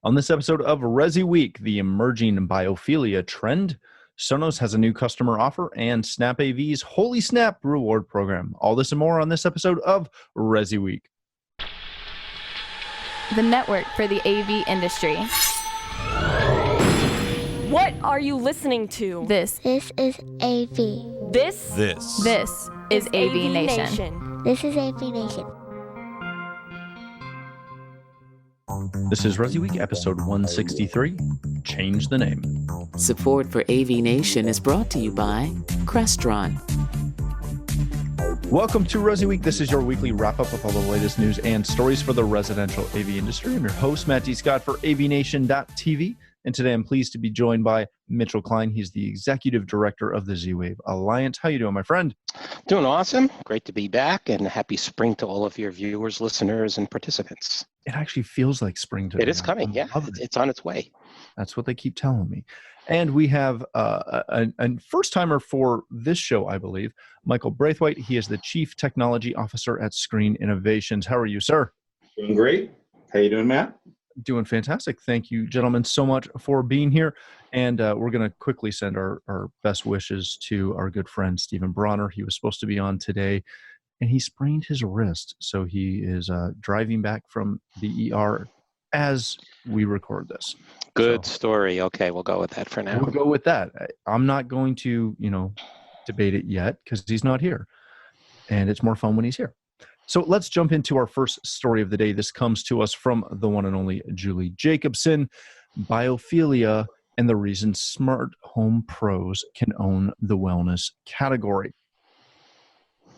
On this episode of ResiWeek, the emerging biophilia trend, Sonos has a new customer offer, and SnapAV's Holy Snap reward program. All this and more on this episode of ResiWeek. The network for the AV industry. What are you listening to? This is AV. This is AVNation. This is AVNation. This is ResiWeek, episode 163, Change the Name. Support for AVNation is brought to you by Crestron. Welcome to ResiWeek. This is your weekly wrap-up of all the latest news and stories for the residential AV industry. I'm your host, Matt D. Scott for AVNation.tv, and today I'm pleased to be joined by Mitchell Klein. He's the Executive Director of the Z-Wave Alliance. How you doing, my friend? Doing awesome. Great to be back, and happy spring to all of your viewers, listeners, and participants. It actually feels like spring to me. It is coming, yeah. It's on its way. That's what they keep telling me. And we have a first-timer for this show, I believe, Michael Braithwaite. He is the Chief Technology Officer at Screen Innovations. How are you, sir? Doing great. How you doing, Matt? Doing fantastic. Thank you, gentlemen, so much for being here. And we're going to quickly send our best wishes to our good friend, Stephen Bronner. He was supposed to be on today, and he sprained his wrist. So he is driving back from the ER as we record this. Good story. Okay, we'll go with that for now. We'll go with that. I'm not going to, debate it yet because he's not here. And it's more fun when he's here. So let's jump into our first story of the day. This comes to us from the one and only Julie Jacobson. Biophilia and the reason smart home pros can own the wellness category.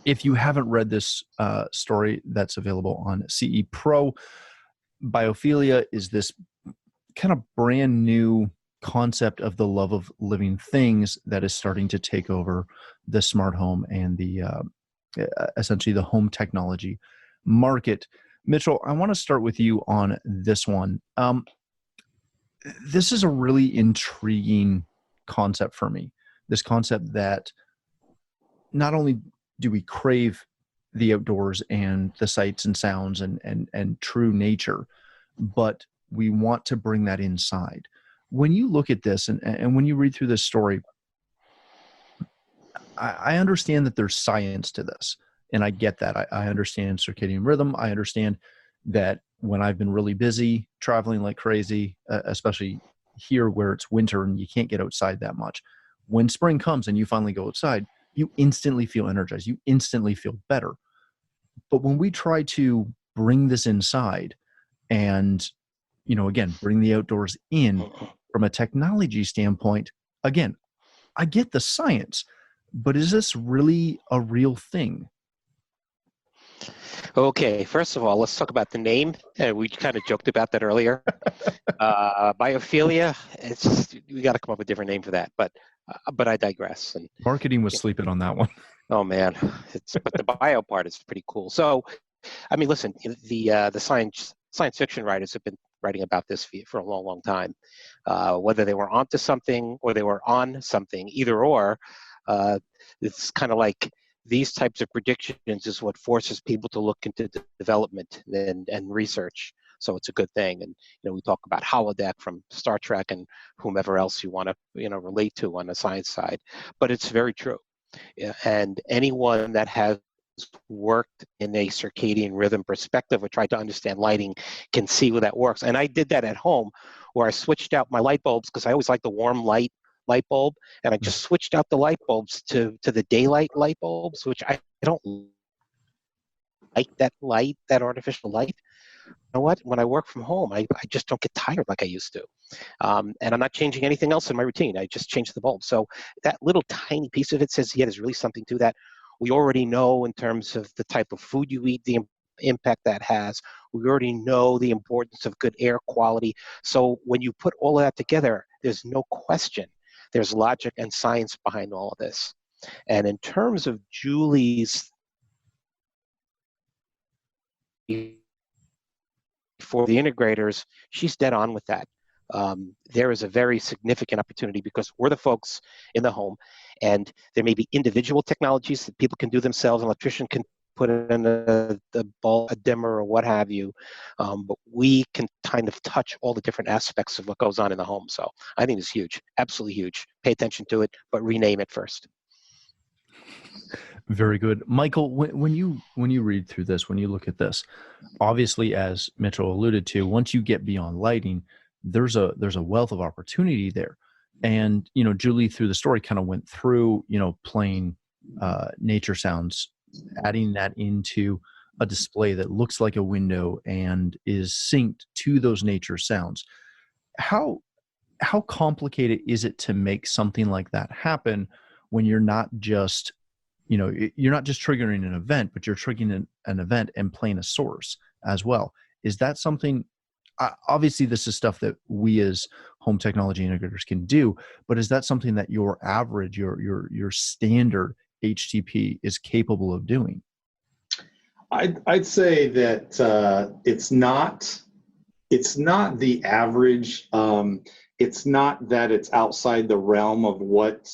If you haven't read this story, that's available on CE Pro. Biophilia is this kind of brand new concept of the love of living things that is starting to take over the smart home and the essentially the home technology market. Mitchell, I want to start with you on this one. This is a really intriguing concept for me. This concept that not only do we crave the outdoors and the sights and sounds and true nature, but we want to bring that inside. When you look at this and when you read through this story, I understand that there's science to this, and I get that. I understand circadian rhythm. I understand that when I've been really busy, traveling like crazy, especially here where it's winter and you can't get outside that much, when spring comes and you finally go outside, you instantly feel energized. You instantly feel better. But when we try to bring this inside and, again, bring the outdoors in from a technology standpoint, again, I get the science, but is this really a real thing? Okay, first of all, let's talk about the name. We kind of joked about that earlier. Biophilia, we got to come up with a different name for that, but I digress. And marketing was sleeping on that one. Oh man, but the bio part is pretty cool. So, I mean, listen, the science fiction writers have been writing about this for a long, long time. Whether they were onto something or they were on something, either or, it's kind of like these types of predictions is what forces people to look into development and research. So it's a good thing. And, we talk about holodeck from Star Trek and whomever else you want to, relate to on the science side. But it's very true. And anyone that has worked in a circadian rhythm perspective or tried to understand lighting can see where that works. And I did that at home where I switched out my light bulbs because I always like the warm light bulb, and I just switched out the light bulbs to the daylight light bulbs, which I don't like that artificial light. You know what? When I work from home, I just don't get tired like I used to. And I'm not changing anything else in my routine. I just changed the bulb. So that little tiny piece of it says, yeah, there's really something to that. We already know in terms of the type of food you eat, the impact that has. We already know the importance of good air quality. So when you put all of that together, there's no question. There's logic and science behind all of this. And in terms of Julie's, for the integrators, she's dead on with that. There is a very significant opportunity because we're the folks in the home, and there may be individual technologies that people can do themselves. An electrician can put in a dimmer or what have you. But we can kind of touch all the different aspects of what goes on in the home. So I think it's huge, absolutely huge. Pay attention to it, but rename it first. Very good. Michael, when you read through this, when you look at this, obviously, as Mitchell alluded to, once you get beyond lighting, there's a wealth of opportunity there. And, Julie through the story kind of went through, playing nature sounds, adding that into a display that looks like a window and is synced to those nature sounds. How complicated is it to make something like that happen when you're not just triggering an event, but you're triggering an event and playing a source as well? Is that something, obviously this is stuff that we as home technology integrators can do, but is that something that your average, your standard HTP is capable of doing? I'd say that it's not the average. It's not that it's outside the realm of what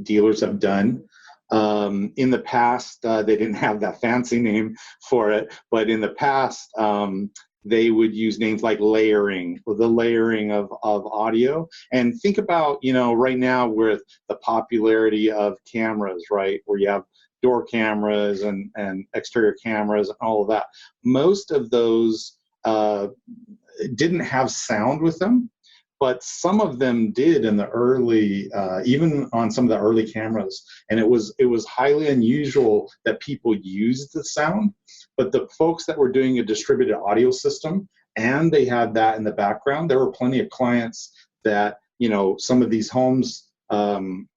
dealers have done. In the past, they didn't have that fancy name for it, but in the past, they would use names like layering, or the layering of audio. And think about, right now with the popularity of cameras, right, where you have door cameras and exterior cameras and all of that. Most of those didn't have sound with them, but some of them did in the early, even on some of the early cameras. And it was highly unusual that people used the sound, but the folks that were doing a distributed audio system and they had that in the background, there were plenty of clients that, some of these homes, some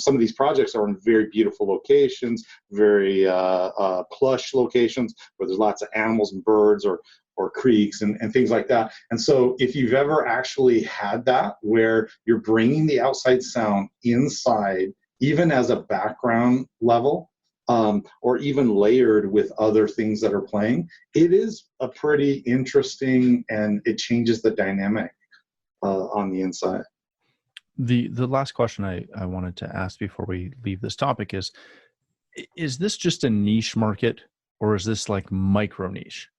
of these projects are in very beautiful locations, very plush locations where there's lots of animals and birds or creeks and things like that. And so if you've ever actually had that where you're bringing the outside sound inside, even as a background level, or even layered with other things that are playing, it is a pretty interesting, and it changes the dynamic on the inside. The last question I wanted to ask before we leave this topic is this just a niche market, or is this like micro niche?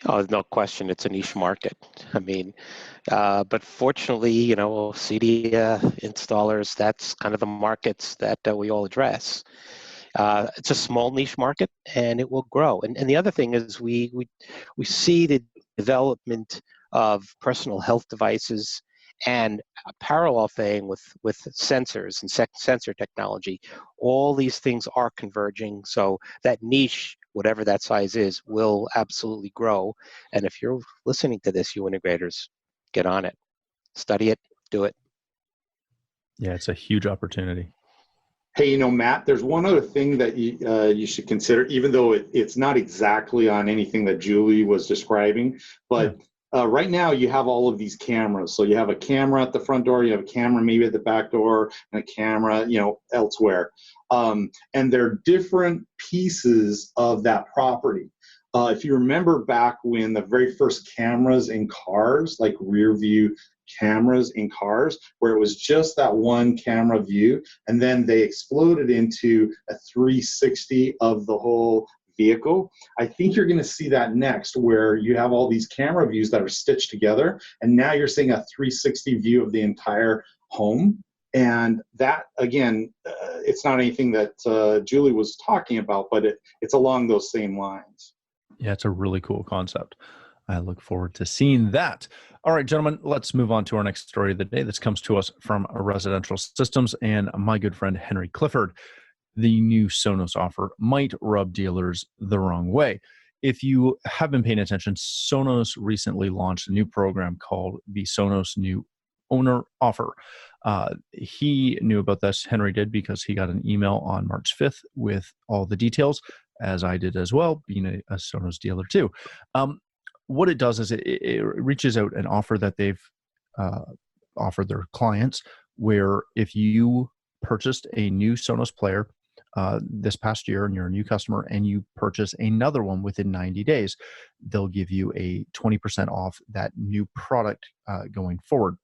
Oh, no question, it's a niche market. I mean, but fortunately, CD installers, that's kind of the markets that we all address. It's a small niche market, and it will grow. And the other thing is we see the development of personal health devices and a parallel thing with sensors and sensor technology. All these things are converging, so that niche, whatever that size is, will absolutely grow. And if you're listening to this, you integrators, get on it, study it, do it. Yeah, it's a huge opportunity. Hey, Matt, there's one other thing that you should consider, even though it's not exactly on anything that Julie was describing, but right now you have all of these cameras. So you have a camera at the front door, you have a camera maybe at the back door, and a camera, elsewhere. And they're different pieces of that property. If you remember back when the very first cameras in cars, like rear view cameras in cars, where it was just that one camera view, and then they exploded into a 360 of the whole vehicle. I think you're going to see that next, where you have all these camera views that are stitched together, and now you're seeing a 360 view of the entire home. And that, again, it's not anything that Julie was talking about, but it's along those same lines. Yeah, it's a really cool concept. I look forward to seeing that. All right, gentlemen, let's move on to our next story of the day. This comes to us from Residential Systems and my good friend Henry Clifford. The new Sonos offer might rub dealers the wrong way. If you have been paying attention, Sonos recently launched a new program called the Sonos New Owner Offer. He knew about this, Henry did, because he got an email on March 5th with all the details, as I did as well, being a Sonos dealer too. What it does is it reaches out an offer that they've offered their clients, where if you purchased a new Sonos player this past year and you're a new customer and you purchase another one within 90 days, they'll give you a 20% off that new product going forward.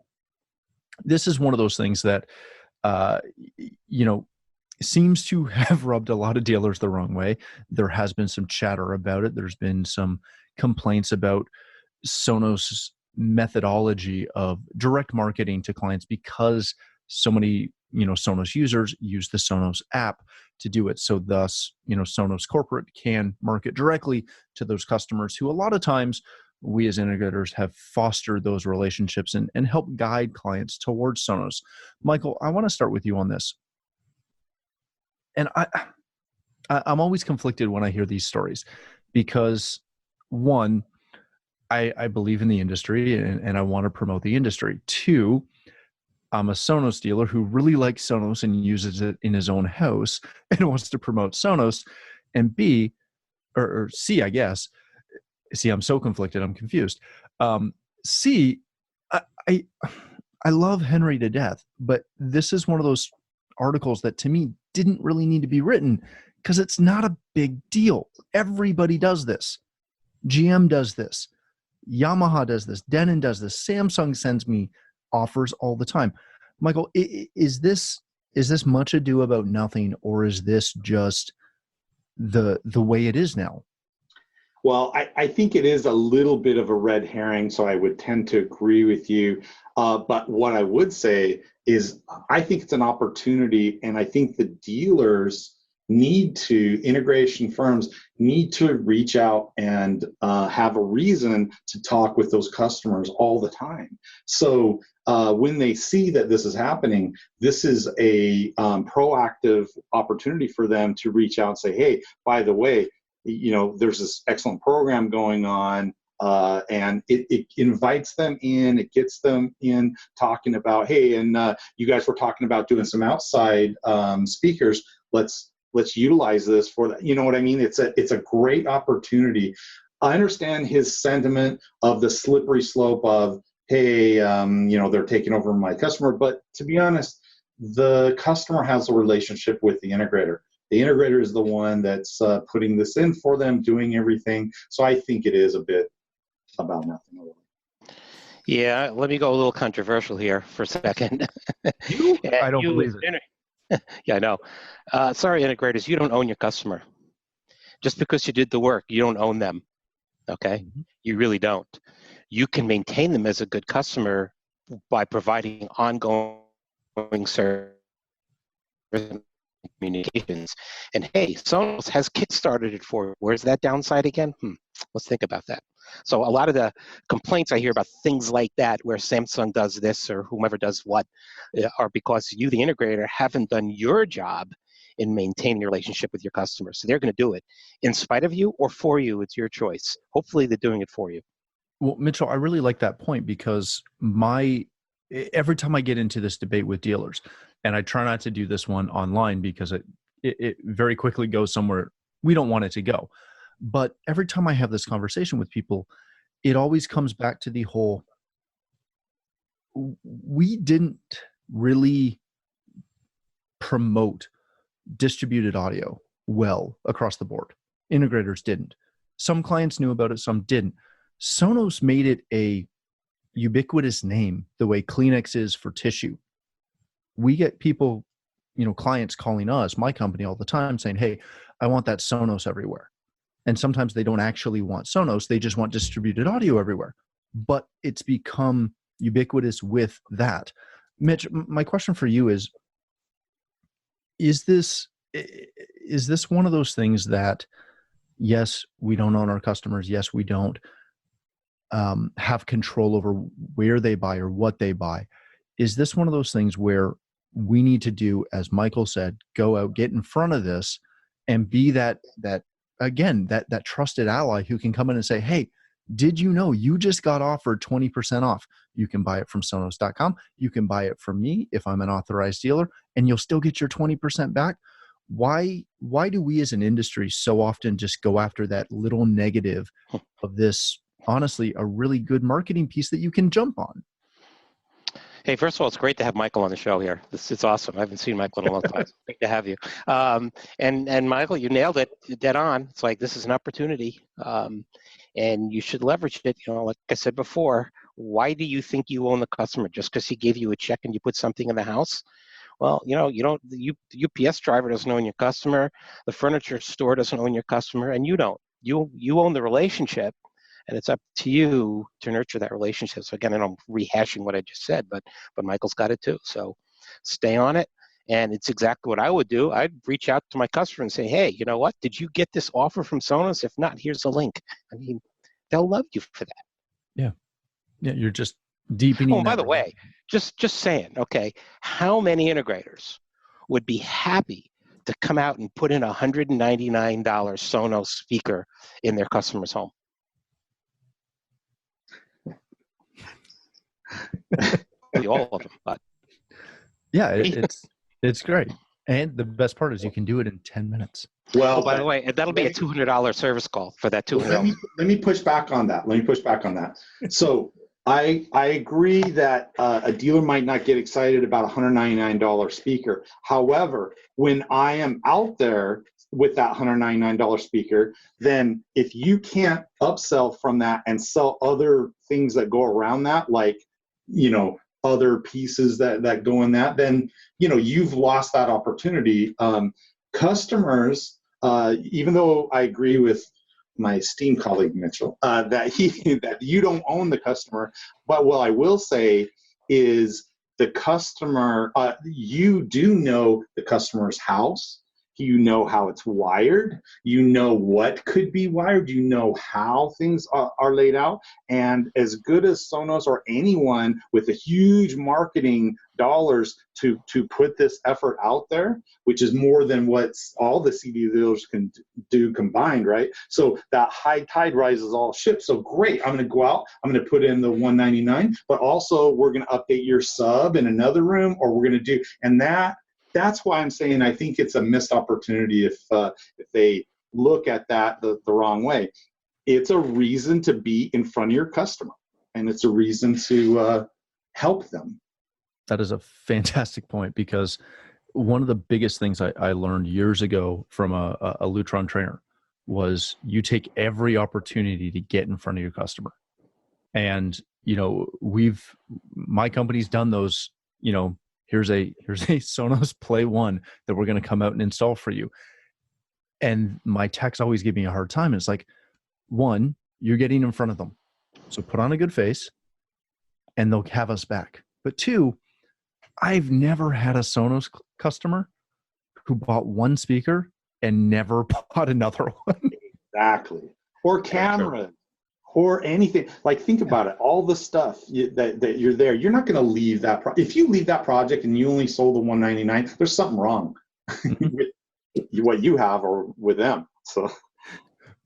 This is one of those things that, seems to have rubbed a lot of dealers the wrong way. There has been some chatter about it. There's been some complaints about Sonos' methodology of direct marketing to clients because so many, Sonos users use the Sonos app to do it. So thus, Sonos corporate can market directly to those customers who a lot of times we as integrators have fostered those relationships and help guide clients towards Sonos. Michael, I want to start with you on this. And I'm always conflicted when I hear these stories because, one, I believe in the industry and I want to promote the industry. Two, I'm a Sonos dealer who really likes Sonos and uses it in his own house and wants to promote Sonos. And B, or C, I guess. See, I'm so conflicted. I'm confused. C, I love Henry to death, but this is one of those articles that to me didn't really need to be written because it's not a big deal. Everybody does this. GM does this. Yamaha does this. Denon does this. Samsung sends me offers all the time. Michael, is this much ado about nothing, or is this just the way it is now? Well, I think it is a little bit of a red herring, so I would tend to agree with you. But what I would say is I think it's an opportunity, and I think the dealers integration firms need to reach out and have a reason to talk with those customers all the time. So when they see that this is happening, this is a proactive opportunity for them to reach out and say, hey, by the way, there's this excellent program going on, and it invites them in, it gets them in talking about, hey, and you guys were talking about doing some outside speakers. Let's utilize this for that. You know what I mean? It's a great opportunity. I understand his sentiment of the slippery slope of, hey, they're taking over my customer. But to be honest, the customer has a relationship with the integrator. The integrator is the one that's putting this in for them, doing everything. So I think it is a bit about nothing. Yeah, let me go a little controversial here for a second. I don't believe it. Yeah, I know. Sorry, integrators, you don't own your customer. Just because you did the work, you don't own them, okay? Mm-hmm. You really don't. You can maintain them as a good customer by providing ongoing service and communications. And hey, Sonos has kickstarted it for you. Where's that downside again? Let's think about that. So a lot of the complaints I hear about things like that, where Samsung does this or whomever does what, are because you, the integrator, haven't done your job in maintaining your relationship with your customers. So they're going to do it in spite of you or for you. It's your choice. Hopefully they're doing it for you. Well, Mitchell, I really like that point because every time I get into this debate with dealers, and I try not to do this one online because it very quickly goes somewhere we don't want it to go. But every time I have this conversation with people, it always comes back to the whole, we didn't really promote distributed audio well across the board. Integrators didn't. Some clients knew about it, some didn't. Sonos made it a ubiquitous name the way Kleenex is for tissue. We get people, clients calling us, my company, all the time saying, hey, I want that Sonos everywhere. And sometimes they don't actually want Sonos, they just want distributed audio everywhere. But it's become ubiquitous with that. Mitch, my question for you is this one of those things that, yes, we don't own our customers, yes, we don't have control over where they buy or what they buy. Is this one of those things where we need to do, as Michael said, go out, get in front of this and be that trusted ally who can come in and say, hey, did you know you just got offered 20% off? You can buy it from Sonos.com. You can buy it from me if I'm an authorized dealer, and you'll still get your 20% back. Why do we as an industry so often just go after that little negative of this, honestly, a really good marketing piece that you can jump on? Hey, first of all, it's great to have Michael on the show here. It's awesome. I haven't seen Michael in a long time. It's great to have you. And Michael, you nailed it dead on. It's like, this is an opportunity, and you should leverage it. Like I said before, why do you think you own the customer? Just because he gave you a check and you put something in the house? Well, you don't. The UPS driver doesn't own your customer. The furniture store doesn't own your customer, and you don't. You own the relationship, and it's up to you to nurture that relationship. So again, I'm rehashing what I just said, but Michael's got it too. So stay on it. And it's exactly what I would do. I'd reach out to my customer and say, hey, you know what? Did you get this offer from Sonos? If not, here's a link. I mean, they'll love you for that. Yeah. Yeah. You're just deepening. Oh, by the way, just saying, okay, how many integrators would be happy to come out and put in a $199 Sonos speaker in their customer's home? All of them, but yeah, it's great. And the best part is you can do it in 10 minutes. Well, by the way, that'll be a $200 service call for that $200. Let me push back on that. So I agree that a dealer might not get excited about a $199 speaker. However, when I am out there with that $199 speaker, then if you can't upsell from that and sell other things that go around that, like, other pieces that go in that, then, you've lost that opportunity. Customers, even though I agree with my esteemed colleague Mitchell, that you don't own the customer, but what I will say is the customer, you do know the customer's house. You know how it's wired. You know what could be wired. You know how things are laid out. And as good as Sonos or anyone with a huge marketing dollars to put this effort out there, which is more than what all the CD dealers can do combined, right? So that high tide rises all ships. So great, I'm going to go out, I'm going to put in the $199, but also we're going to update your sub in another room, or we're going to do, and that's why I'm saying I think it's a missed opportunity if they look at that the wrong way. It's a reason to be in front of your customer, and it's a reason to help them. That is a fantastic point, because one of the biggest things I learned years ago from a Lutron trainer was you take every opportunity to get in front of your customer. And, my company's done those, here's a Sonos Play 1 that we're going to come out and install for you. And my techs always give me a hard time. And it's like, one, you're getting in front of them. So put on a good face and they'll have us back. But two, I've never had a Sonos customer who bought one speaker and never bought another one. Exactly. Or camera. Or anything. Like, think about it. All the stuff that you're there, you're not going to leave that. If you leave that project and you only sold the $199, there's something wrong with what you have or with them. So,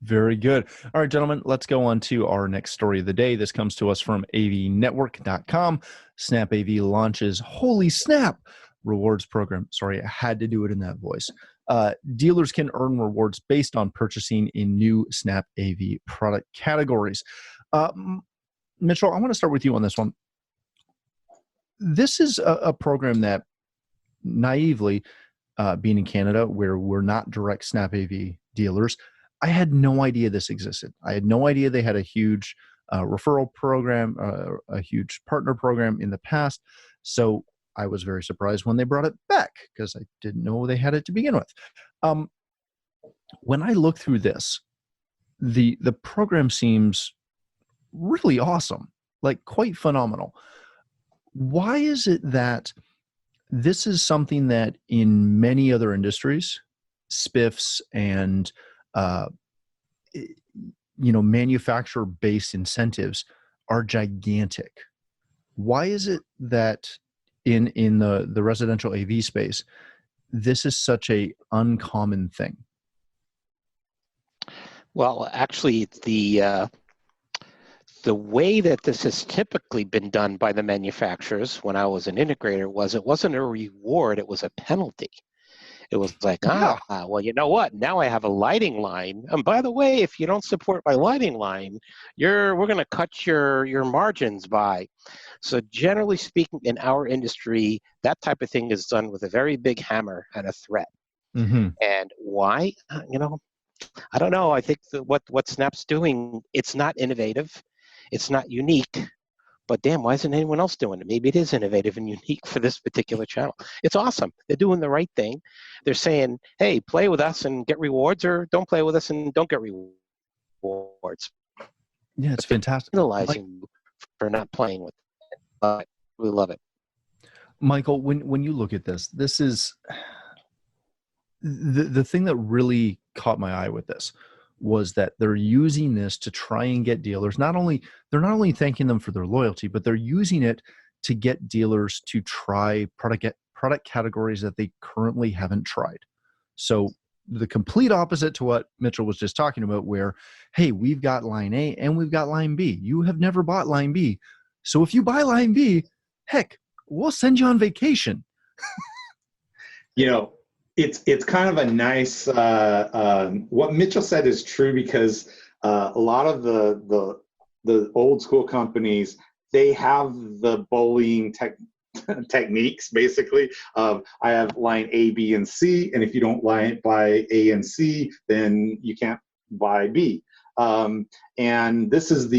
very good. All right, gentlemen, let's go on to our next story of the day. This comes to us from avnetwork.com. SnapAV launches Holy Snap rewards program. Sorry, I had to do it in that voice. Dealers can earn rewards based on purchasing in new SnapAV product categories. Mitchell, I want to start with you on this one. This is a program that naively, being in Canada where we're not direct SnapAV dealers, I had no idea this existed. I had no idea they had a huge referral program, a huge partner program in the past. So I was very surprised when they brought it back because I didn't know they had it to begin with. When I look through this, the program seems really awesome, like quite phenomenal. Why is it that this is something that in many other industries, spiffs and manufacturer-based incentives are gigantic? Why is it that in the residential AV space, this is such a uncommon thing? Well, actually, the way that this has typically been done by the manufacturers when I was an integrator was it wasn't a reward, it was a penalty. It was like, well, you know what? Now I have a lighting line. And by the way, if you don't support my lighting line, we're going to cut your margins by. So generally speaking, in our industry, that type of thing is done with a very big hammer and a threat. Mm-hmm. And why? I don't know. I think that what Snap's doing, it's not innovative. It's not unique. but damn, why isn't anyone else doing it? Maybe it is innovative and unique for this particular channel. It's awesome. They're doing the right thing. They're saying, hey, play with us and get rewards, or don't play with us and don't get rewards. Yeah, it's fantastic. Penalizing you for not playing with it. We love it. Michael, when you look at this, this is the thing that really caught my eye with this was that they're using this to try and get dealers. They're not only thanking them for their loyalty, but they're using it to get dealers to try product categories that they currently haven't tried. So the complete opposite to what Mitchell was just talking about, where, hey, we've got line A and we've got line B. You have never bought line B. So if you buy line B, heck, we'll send you on vacation. It's kind of a nice, what Mitchell said is true, because a lot of the old school companies, they have the bullying techniques, basically, of I have line A, B, and C, and if you don't buy A and C, then you can't buy B. And this is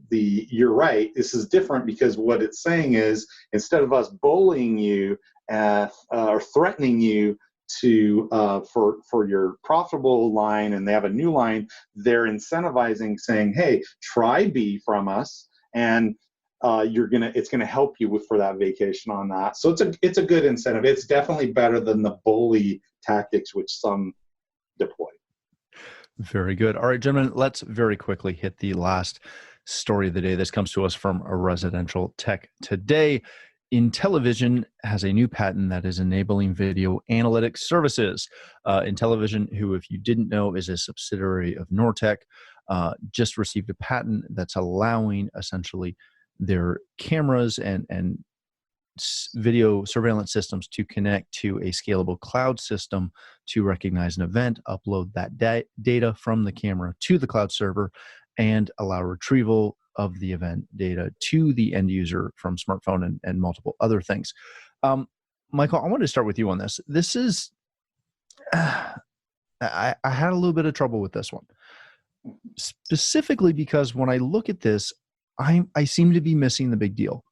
you're right, this is different, because what it's saying is, instead of us bullying you or threatening you to for your profitable line, and they have a new line, they're incentivizing, saying, hey, try B from us, and it's gonna help you for that vacation on that. So it's a good incentive. It's definitely better than the bully tactics which some deploy. Very good. All right, gentlemen, let's very quickly hit the last story of the day. This comes to us from a Residential Tech Today. IntelliVision has a new patent that is enabling video analytics services. IntelliVision, who, if you didn't know, is a subsidiary of Nortec, just received a patent that's allowing essentially their cameras and video surveillance systems to connect to a scalable cloud system to recognize an event, upload that data from the camera to the cloud server, and allow retrieval of the event data to the end user from smartphone and multiple other things. Michael, I want to start with you on this. This is, I had a little bit of trouble with this one, specifically because when I look at this, I seem to be missing the big deal.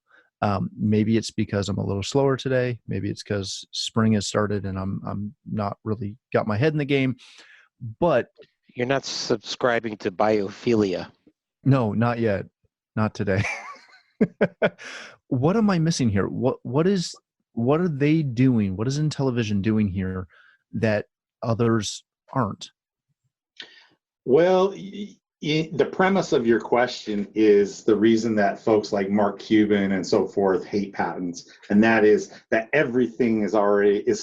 Maybe it's because I'm a little slower today. Maybe it's because spring has started and I'm not really got my head in the game. But you're not subscribing to biophilia. No, not yet. Not today. What am I missing here? What are they doing? What is IntelliVision doing here that others aren't? Well, the premise of your question is the reason that folks like Mark Cuban and so forth hate patents, and that is that everything is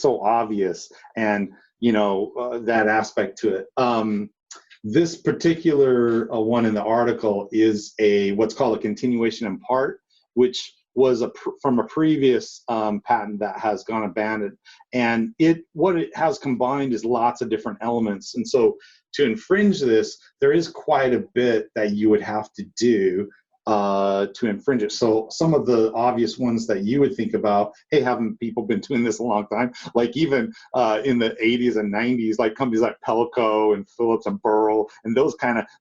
so obvious, and that aspect to it. This particular one in the article is what's called a continuation in part, which was from a previous patent that has gone abandoned. And what it has combined is lots of different elements. And so to infringe this, there is quite a bit that you would have to do to infringe it. So some of the obvious ones that you would think about, hey, haven't people been doing this a long time? Like even in the 80s and 90s, like companies like Pelco and Philips and Burrell and those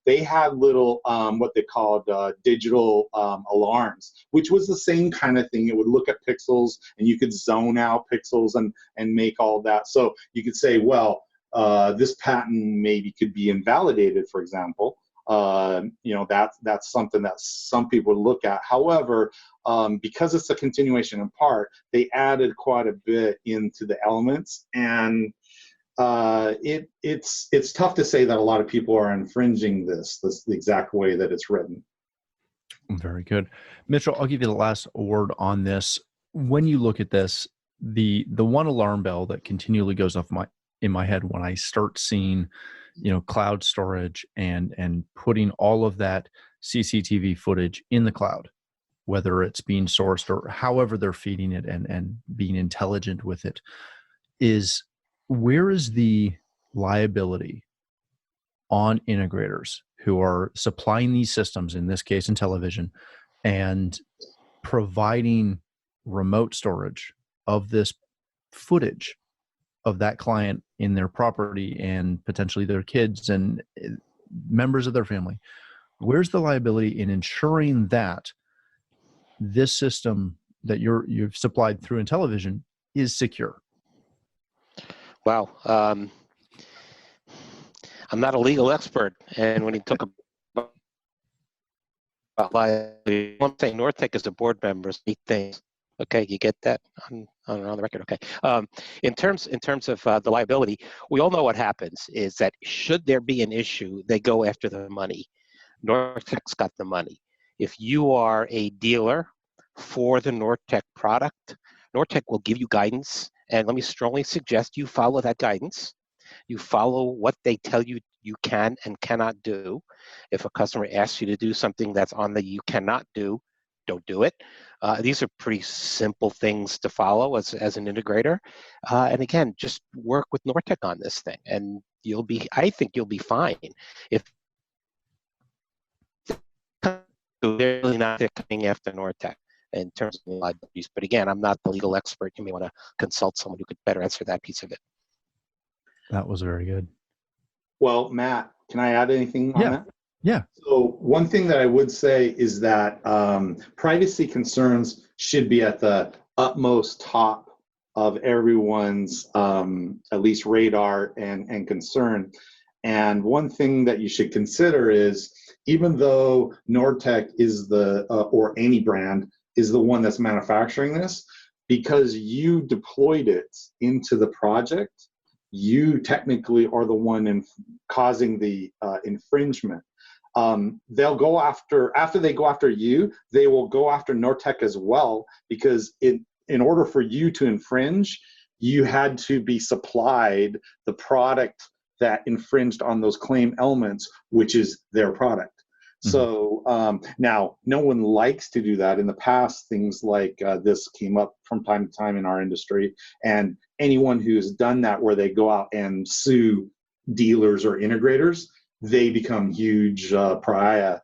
they had little what they called digital alarms, which was the same kind of thing. It would look at pixels and you could zone out pixels and make all that. So you could say, well, this patent maybe could be invalidated, for example. That's something that some people would look at. However, because it's a continuation in part, they added quite a bit into the elements, and it's tough to say that a lot of people are infringing this the exact way that it's written. Very good. Mitchell, I'll give you the last word on this. When you look at this, the one alarm bell that continually goes off in my head when I start seeing cloud storage and putting all of that CCTV footage in the cloud, whether it's being sourced or however they're feeding it and being intelligent with it, is where is the liability on integrators who are supplying these systems, in this case IntelliVision, and providing remote storage of this footage of that client in their property and potentially their kids and members of their family? Where's the liability in ensuring that this system that you've supplied through IntelliVision is secure? Wow. I'm not a legal expert, and when you talk about liability, one thing, Nortec is a board member, 8 things. Okay, you get that on the record. Okay. In terms of the liability, we all know what happens is that should there be an issue, they go after the money. Nortec's got the money. If you are a dealer for the Nortec product, Nortec will give you guidance, and let me strongly suggest you follow that guidance. You follow what they tell you you can and cannot do. If a customer asks you to do something that's on the you cannot do, don't do it. These are pretty simple things to follow as an integrator. And again, just work with Nortec on this thing, and I think you'll be fine. If they're really not coming after Nortec in terms of liabilities. But again, I'm not the legal expert. You may want to consult someone who could better answer that piece of it. That was very good. Well, Matt, can I add anything on that? Yeah. So one thing that I would say is that privacy concerns should be at the utmost top of everyone's at least radar and concern. And one thing that you should consider is, even though Nortec is or any brand is the one that's manufacturing this, because you deployed it into the project, you technically are the one causing the infringement. They'll go after they go after you, they will go after Nortec as well, because in order for you to infringe, you had to be supplied the product that infringed on those claim elements, which is their product. So now, no one likes to do that. In the past, things like this came up from time to time in our industry, and anyone who's done that, where they go out and sue dealers or integrators, they become huge pariah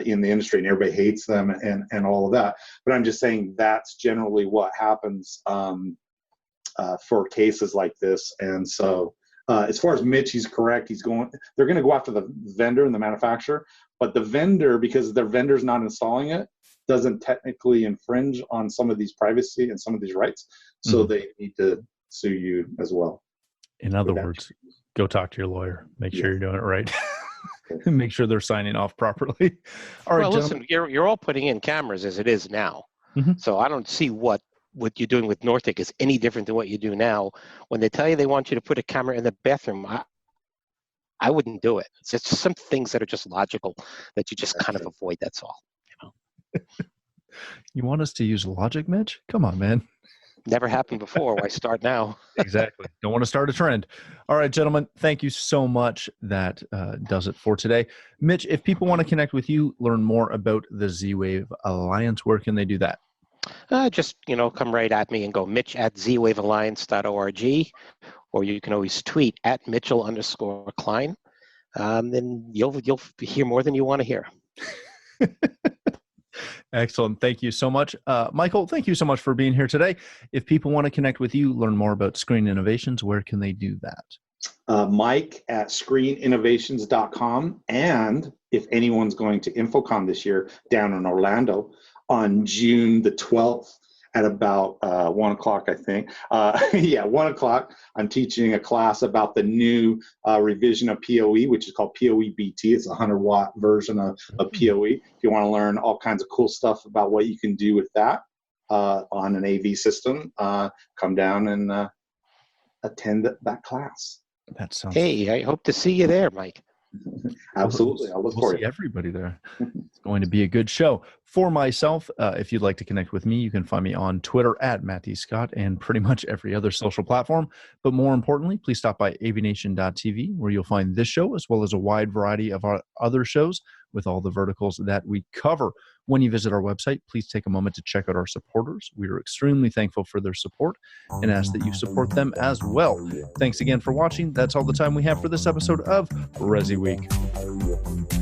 in the industry, and everybody hates them and all of that. But I'm just saying that's generally what happens for cases like this. And so as far as Mitch, he's correct. They're going to go after the vendor and the manufacturer, but the vendor, because their vendor's not installing it, doesn't technically infringe on some of these privacy and some of these rights. So they need to sue you as well. In other words, go talk to your lawyer. Make sure you're doing it right. Make sure they're signing off properly. All right, well, listen, you're all putting in cameras as it is now. So I don't see what you're doing with Nortec is any different than what you do now. When they tell you they want you to put a camera in the bathroom, I wouldn't do it. It's just some things that are just logical that you just kind of avoid. That's all. You want us to use logic, Mitch? Come on, man. Never happened before. Why start now? Exactly. Don't want to start a trend. All right, gentlemen, thank you so much. That does it for today. Mitch, if people want to connect with you, learn more about the Z-Wave Alliance, where can they do that? Just, come right at me and go mitch@zwavealliance.org, or you can always tweet at Mitchell_Klein. Then you'll hear more than you want to hear. Excellent. Thank you so much. Michael, thank you so much for being here today. If people want to connect with you, learn more about Screen Innovations, where can they do that? Mike at screeninnovations.com. And if anyone's going to InfoCon this year down in Orlando on June the 12th at about 1 o'clock, I think. 1 o'clock, I'm teaching a class about the new revision of PoE, which is called PoE BT. It's a 100-watt version of PoE. If you want to learn all kinds of cool stuff about what you can do with that on an AV system, come down and attend that class. That sounds. Hey, I hope to see you there, Mike. Absolutely. I'll look for see everybody there. It's going to be a good show. For myself, if you'd like to connect with me, you can find me on Twitter at Matt D. Scott and pretty much every other social platform. But more importantly, please stop by AVNation.tv, where you'll find this show as well as a wide variety of our other shows with all the verticals that we cover. When you visit our website, please take a moment to check out our supporters. We are extremely thankful for their support and ask that you support them as well. Thanks again for watching. That's all the time we have for this episode of ResiWeek.